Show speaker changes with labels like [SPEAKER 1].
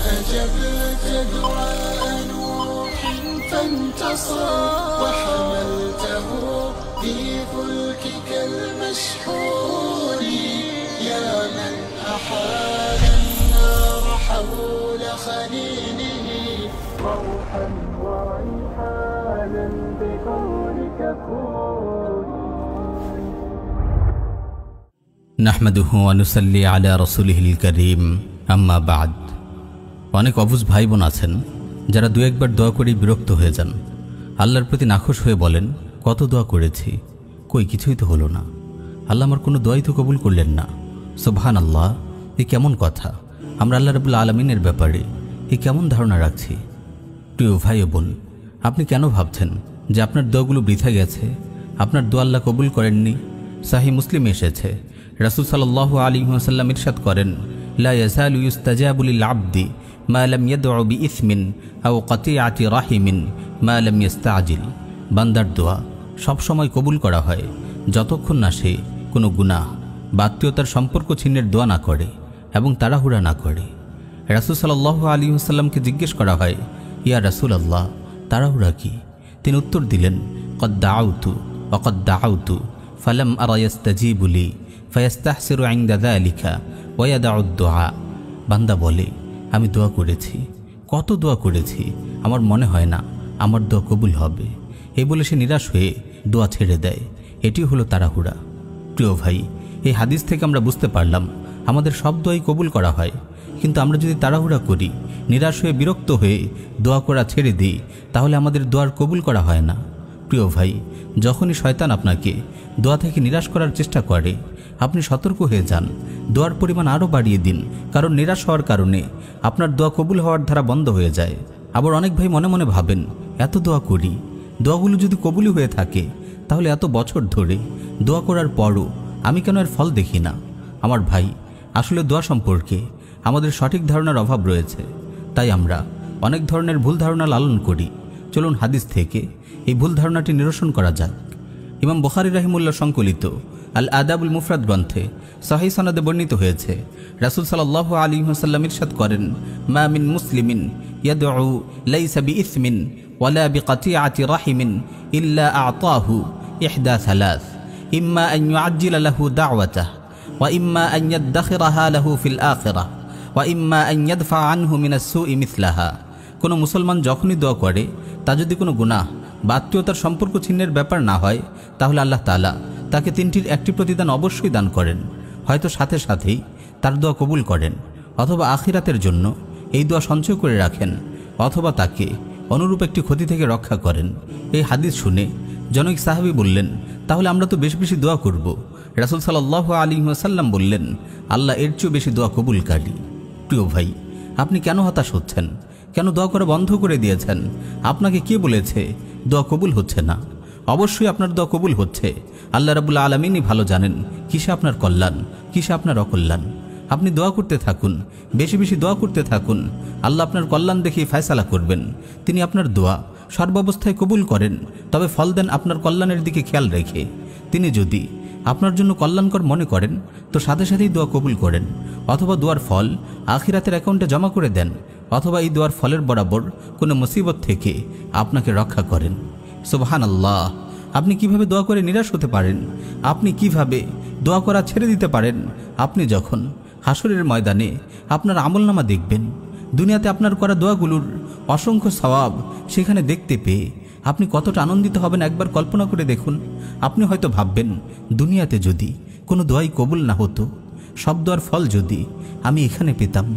[SPEAKER 1] أجبت دعاء نوح فانتصر وحملته في فلكك المشحون يا من أحال النار حول خليله روحا وريحانا بكونك كوني
[SPEAKER 2] نحمده ونصلي على رسوله الكريم أما بعد অনেক অবুঝ ভাই বোন আছেন যারা দু একবার দোয়া করে বিরক্ত হয়ে যান, আল্লাহর প্রতি নাখোশ হয়ে বলেন কত দোয়া করেছি, কই কিছুই তো হলো না, আল্লাহ আমার কোনো দোয়াই তো কবুল করলেন না। সুবহানাল্লাহ, এ কেমন কথা? আমরা আল্লাহ রাব্বুল আলামিনের ব্যাপারে এ কেমন ধারণা রাখছি? প্রিয় ভাই ও বোন, আপনি কেন ভাবছেন যে আপনার দোয়াগুলো বৃথা গেছে, আপনার দোয়া আল্লাহ কবুল করেননি? সাহি মুসলিমে এসেছে, রাসূল সাল্লাল্লাহু আলাইহি ওয়াসাল্লাম ইরশাদ করেন, লা ইয়াজালু ইস্তাজাবু লিল আবদি মা লাম ইয়াদউ বিইসমিন আও কাতিআতি রাহিমিন মা লাম ইস্তাজিল। বান্দার দোয়া সব সময় কবুল করা হয় যতক্ষণ না সে কোনো গুনাহ বা আত্মীয়তার সম্পর্ক ছিন্নের দোয়া না করে এবং তাড়াহুড়া না করে। রাসূল সাল্লাল্লাহু আলাইহি ওয়াসাল্লামকে জিজ্ঞেস করা হয়, ইয়া রাসূলুল্লাহ, তাড়াহুড়া কি? তিনি উত্তর দিলেন, কদ দাআউতু ওয়া কদ দাআউতু ফালাম আরা ইস্তাজিবু লি ফায়াস্তাহসিরু ইনদা যালিকা ওয়া ইয়াদাউ দুআ। বান্দা বলে, আমি দোয়া করেছি, কত দোয়া করেছি, আমার মনে হয় না আমার দোয়া কবুল হবে। এই বলে সে নিরাশ হয়ে দোয়া ছেড়ে দেয়। এটি হলো তাড়াহুড়া। প্রিয় ভাই, এই হাদিস থেকে আমরা বুঝতে পারলাম আমাদের সব দোয়াই কবুল করা হয়, কিন্তু আমরা যদি তাড়াহুড়া করি, নিরাশ হয়ে বিরক্ত হয়ে দোয়া করা ছেড়ে দিই, তাহলে আমাদের দোয়ার কবুল করা হয় না। প্রিয় ভাই, যখনই শয়তান আপনাকে দোয়া থেকে নিরাশ করার চেষ্টা করে, আপনি সতর্ক হয়ে যান, দোয়ার পরিমাণ আরও বাড়িয়ে দিন, কারণ নিরাশ হওয়ার কারণে আপনার দোয়া কবুল হওয়ার ধারা বন্ধ হয়ে যায়। আবার অনেক ভাই মনে মনে ভাবেন, এত দোয়া করি, দোয়াগুলো যদি কবুলই হয়ে থাকে, তাহলে এত বছর ধরে দোয়া করার পরও আমি কেন এর ফল দেখি না? আমার ভাই, আসলে দোয়া সম্পর্কে আমাদের সঠিক ধারণার অভাব রয়েছে, তাই আমরা অনেক ধরনের ভুল ধারণা লালন করি। চলুন হাদিস থেকে এই ভুল ধারণাটি নিরসন করা যাক। ইমাম বুখারী রাহিমাহুল্লাহ সংকলিত আল আদাবুল মুফরাদ গ্রন্থে সহিহ সনদে বর্ণিত হয়েছে, রাসূল সাল্লাল্লাহু আলাইহি ওয়াসাল্লাম ইরশাদ করেন, মা মিন মুসলিমিন ইয়াদউ লাইসা বিইসমিন ওয়ালা বিকাতিআতি রাহিমিন ইল্লা আ'তাহু ইহদা সালাস, ইম্মা আন ইউআজ্জিলা লাহু দাওয়াতাহু ওয়া ইম্মা আন ইয়াদখিরাহা লাহু ফিল আখিরাহ ওয়া ইম্মা আন ইয়াদফা আনহু মিনাস সুই মিসলাহা। কোনো মুসলমান যখনই দোয়া করে, তা যদি কোনো গুনাহ বা আত্মীয়তার সম্পর্ক ছিন্নের ব্যাপার না হয়, তাহলে আল্লাহ তাআলা তাকে তিনটির একটি প্রতিদান অবশ্যই দান করেন। হয়তো সাথে সাথেই তার দোয়া কবুল করেন, অথবা আখিরাতের জন্য এই দোয়া সঞ্চয় করে রাখেন, অথবা তাকে অনুরূপ একটি ক্ষতি থেকে রক্ষা করেন। এই হাদিস শুনে জনৈক সাহাবী বললেন, তাহলে আমরা তো বেশি বেশি দোয়া করব। রাসূল সাল্লাল্লাহু আলাইহি ওয়াসাল্লাম বললেন, আল্লাহ এর চেয়েও বেশি দোয়া কবুলকারী। প্রিয় ভাই, আপনি কেন হতাশ হচ্ছেন? কেন দোয়া করা বন্ধ করে দিয়েছেন? আপনাকে কে বলেছে দোয়া কবুল হচ্ছে না? অবশ্যই আপনার দোয়া কবুল হচ্ছে। আল্লাহ রাব্বুল আলামিনই ভালো জানেন কিসে আপনার কল্যাণ, কিসে আপনার অকল্যাণ। আপনি দোয়া করতে থাকুন, বেশি বেশি দোয়া করতে থাকুন। আল্লাহ আপনার কল্যাণ দেখেই ফয়সালা করবেন। তিনি আপনার দোয়া সর্বাবস্থায় কবুল করেন, তবে ফল দেন আপনার কল্যাণের দিকে খেয়াল রেখে। তিনি যদি আপনার জন্য কল্যাণকর মনে করেন, তো সাথে সাথেই দোয়া কবুল করেন, অথবা দোয়ার ফল আখিরাতের অ্যাকাউন্টে জমা করে দেন, অথবা এই দোয়ার ফলের বরাবর কোনো মুসিবত থেকে আপনাকে রক্ষা করেন। সুবহানাল্লাহ, আপনি কিভাবে দোয়া করে নিরাশ হতে পারেন? আপনি কিভাবে দোয়া করা ছেড়ে দিতে পারেন? আপনি যখন হাসরের ময়দানে আপনার আমলনামা দেখবেন, দুনিয়াতে আপনার করা দোয়াগুলোর অসংখ্য সওয়াব সেখানে দেখতে পেয়ে আপনি কতটা আনন্দিত হবেন একবার কল্পনা করে দেখুন। আপনি হয়তো ভাববেন, দুনিয়াতে যদি কোনো দোয়াই কবুল না হতো, সব দোয়ার ফল যদি আমি এখানে পেতাম,